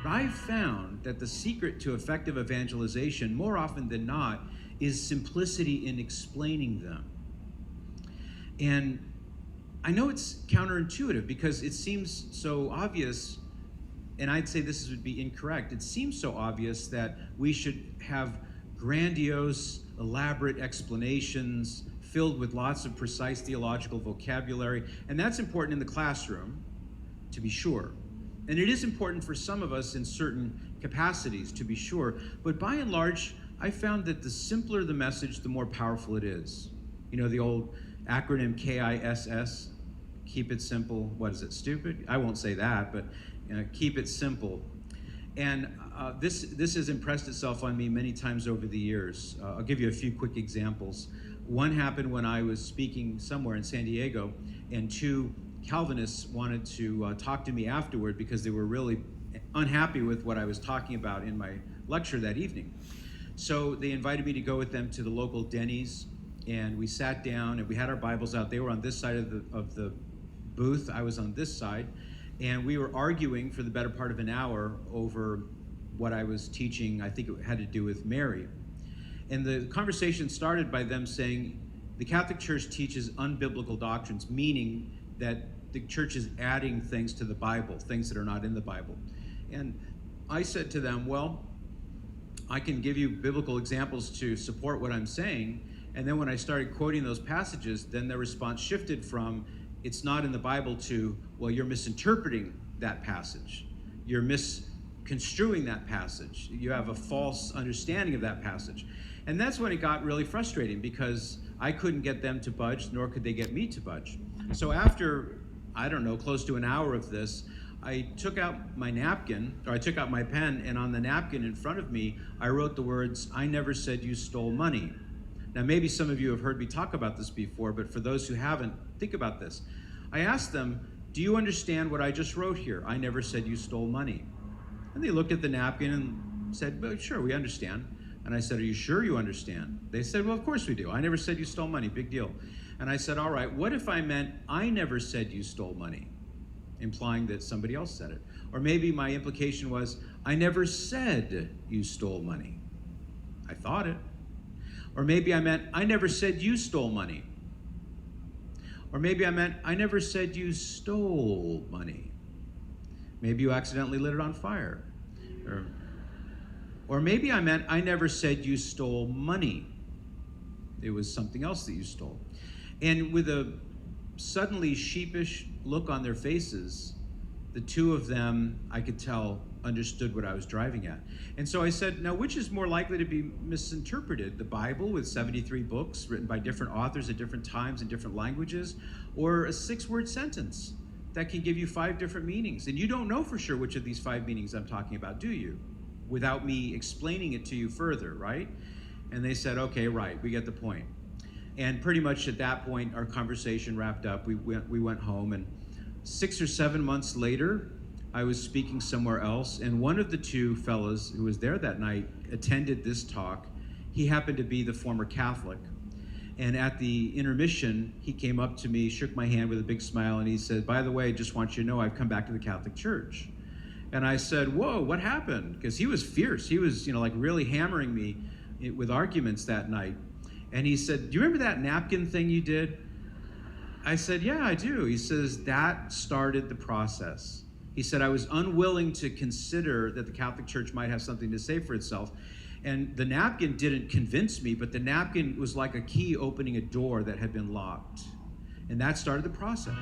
But I've found that the secret to effective evangelization, more often than not, is simplicity in explaining them. And I know it's counterintuitive because it seems so obvious, and I'd say this would be incorrect. It seems so obvious that we should have grandiose, elaborate explanations filled with lots of precise theological vocabulary, and that's important in the classroom, to be sure. And it is important for some of us in certain capacities, to be sure, but by and large, I found that the simpler the message, the more powerful it is. You know, the old acronym KISS, keep it simple, what is it, stupid? I won't say that, but keep it simple. And this has impressed itself on me many times over the years. I'll give you a few quick examples. One happened when I was speaking somewhere in San Diego, and two Calvinists wanted to talk to me afterward because they were really unhappy with what I was talking about in my lecture that evening. So they invited me to go with them to the local Denny's, and we sat down and we had our Bibles out. They were on this side of the booth, I was on this side, and we were arguing for the better part of an hour over what I was teaching. I think it had to do with Mary. And the conversation started by them saying the Catholic Church teaches unbiblical doctrines, meaning that the church is adding things to the Bible, things that are not in the Bible. And I said to them, well, I can give you biblical examples to support what I'm saying. And then when I started quoting those passages, then their response shifted from, it's not in the Bible, to, well, you're misinterpreting that passage. You're misconstruing that passage. You have a false understanding of that passage. And that's when it got really frustrating, because I couldn't get them to budge, nor could they get me to budge. So after, I don't know, close to an hour of this, I took out my napkin, or I took out my pen, and on the napkin in front of me, I wrote the words, "I never said you stole money." Now, maybe some of you have heard me talk about this before, but for those who haven't, think about this. I asked them, do you understand what I just wrote here? I never said you stole money. And they looked at the napkin and said, well, sure, we understand. And I said, are you sure you understand? They said, well, of course we do. I never said you stole money, big deal. And I said, all right, what if I meant I never said you stole money? Implying that somebody else said it. Or maybe my implication was, I never said you stole money. I thought it. Or maybe I meant, I never said you stole money. Or maybe I meant, I never said you stole money. Maybe you accidentally lit it on fire. Or maybe I meant, I never said you stole money. It was something else that you stole. And with a suddenly sheepish look on their faces, the two of them, I could tell, understood what I was driving at. And so I said, now which is more likely to be misinterpreted? The Bible with 73 books written by different authors at different times in different languages, or a 6-word sentence that can give you 5 different meanings? And you don't know for sure which of these 5 meanings I'm talking about, do you? Without me explaining it to you further, right? And they said, okay, right, we get the point. And pretty much at that point, our conversation wrapped up. We went home, and 6 or 7 months later, I was speaking somewhere else, and one of the two fellas who was there that night attended this talk. He happened to be the former Catholic. And at the intermission, he came up to me, shook my hand with a big smile, and he said, by the way, just want you to know I've come back to the Catholic Church. And I said, whoa, what happened? Because he was fierce. He was, like really hammering me with arguments that night. And he said, do you remember that napkin thing you did? I said, yeah, I do. He says, that started the process. He said, I was unwilling to consider that the Catholic Church might have something to say for itself. And the napkin didn't convince me, but the napkin was like a key opening a door that had been locked. And that started the process.